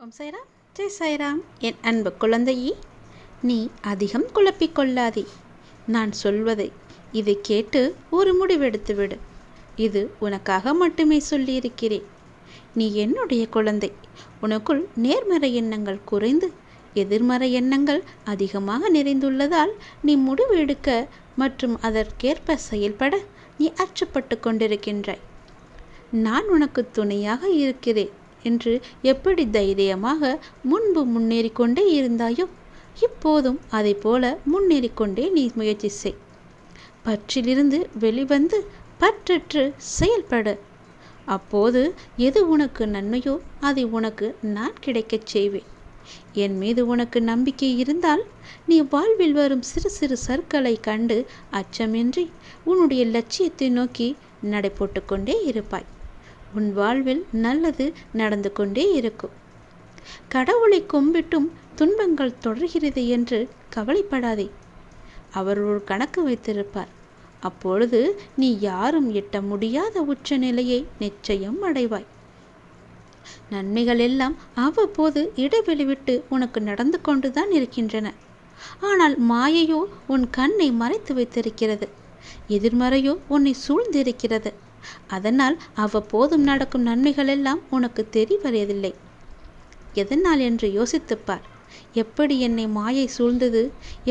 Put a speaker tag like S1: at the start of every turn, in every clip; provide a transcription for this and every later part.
S1: ஓம் சாய்ராம், ஜெய் சாய்ராம். என் அன்பு குழந்தையே, நீ அதிகம் குழப்பிக்கொள்ளாதே. நான் சொல்வதை இதை கேட்டு ஒரு முடிவெடுத்து விடு. இது உனக்காக மட்டுமே சொல்லியிருக்கிறேன். நீ என்னுடைய குழந்தை. உனக்குள் நேர்மறை எண்ணங்கள் குறைந்து எதிர்மறை எண்ணங்கள் அதிகமாக நிறைந்துள்ளதால் நீ முடிவு எடுக்க மற்றும் அதற்கேற்ப செயல்பட நீ அச்சப்பட்டு கொண்டிருக்கின்றாய். நான் உனக்கு துணையாக இருக்கிறேன் என்று எப்படி தைரியமாக முன்பு முன்னேறி கொண்டே இருந்தாயோ, இப்போதும் அதை போல முன்னேறிக்கொண்டே நீ முயற்சி செய். பற்றிலிருந்து வெளிவந்து பற்றற்று செயல்படு. அப்போது எது உனக்கு நன்மையோ அதை உனக்கு நான் கிடைக்கச் செய்வேன். என் மீது உனக்கு நம்பிக்கை இருந்தால் நீ வாழ்வில் வரும் சிறு சிறு சறுக்களை கண்டு அச்சமின்றி உன்னுடைய லட்சியத்தை நோக்கி நடை போட்டுக்கொண்டே இருப்பாய். உன் வாழ்வில் நல்லது நடந்து கொண்டே இருக்கும். கடவுளை கும்பிட்டும் துன்பங்கள் தொடர்கிறது என்று கவலைப்படாதே. அவர் ஒரு கணக்கு வைத்திருப்பார். அப்பொழுது நீ யாரும் எட்ட முடியாத உச்ச நிலையை நிச்சயம் அடைவாய். நன்மைகள் எல்லாம் அவ்வப்போது இடைவெளி விட்டு உனக்கு நடந்து கொண்டுதான் இருக்கின்றன. ஆனால் மாயையோ உன் கண்ணை மறைத்து வைத்திருக்கிறது. எதிர்மறையோ உன்னை சூழ்ந்திருக்கிறது. அதனால் அவ்வப்போதும் நடக்கும் நன்மைகள் எல்லாம் உனக்கு தெரிவதில்லை. எதனால் என்று யோசித்துப்பார். எப்படி என்னை மாயை சூழ்ந்தது,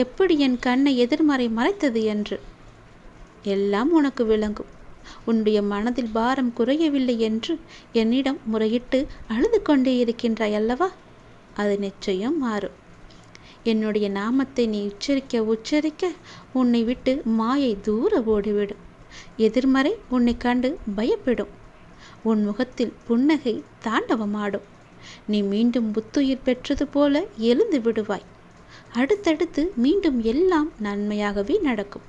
S1: எப்படி என் கண்ணை எதிர்மறை மறைத்தது என்று எல்லாம் உனக்கு விளங்கும். உன்னுடைய மனதில் பாரம் குறையவில்லை என்று என்னிடம் முறையிட்டு அழுது கொண்டே இருக்கின்றாய் அல்லவா? அது நிச்சயம் மாறும். என்னுடைய நாமத்தை நீ உச்சரிக்க உன்னை விட்டு மாயை தூர ஓடிவிடும். எதிர்மறை உன்னை கண்டு பயப்படும். உன் முகத்தில் புன்னகை தாண்டவமாடும். நீ மீண்டும் புத்துயிர் பெற்றது போல எழுந்து விடுவாய். அடுத்தடுத்து மீண்டும் எல்லாம் நன்மையாகவே நடக்கும்.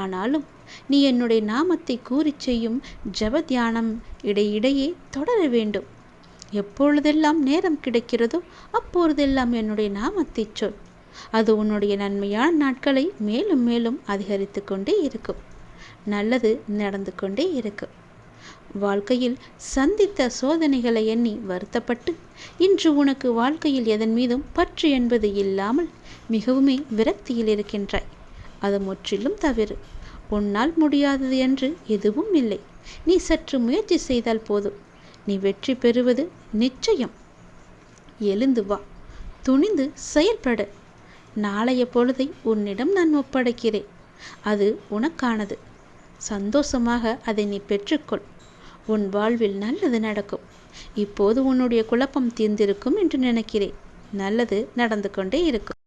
S1: ஆனாலும் நீ என்னுடைய நாமத்தை கூறி செய்யும் ஜப தியானம் இடையிடையே தொடர வேண்டும். எப்பொழுதெல்லாம் நேரம் கிடைக்கிறதோ அப்பொழுதெல்லாம் என்னுடைய நாமத்தை சொல். அது உன்னுடைய நன்மையான நாட்களை மேலும் மேலும் அதிகரித்து கொண்டே இருக்கும். நல்லது நடந்து கொண்டே இருக்கும். வாழ்க்கையில் சந்தித்த சோதனைகளை எண்ணி வருத்தப்பட்டு இன்று உனக்கு வாழ்க்கையில் எதன் மீதும் பற்று என்பது இல்லாமல் மிகவுமே விரக்தியில் இருக்கின்றாய். அது முற்றிலும் தவறு. உன்னால் முடியாதது என்று எதுவும் இல்லை. நீ சற்று முயற்சி செய்தால் போதும். நீ வெற்றி பெறுவது நிச்சயம். எழுந்து வா, துணிந்து செயல்படு. நாளைய பொழுதை உன்னிடம் நான் ஒப்படைக்கிறேன். அது உனக்கானது. சந்தோஷமாக அதை நீ பெற்றுக்கொள். உன் வாழ்வில் நல்லது நடக்கும். இப்போது உன்னுடைய குழப்பம் தீர்ந்திருக்கும் என்று நினைக்கிறேன். நல்லது நடந்து கொண்டே இருக்கும்.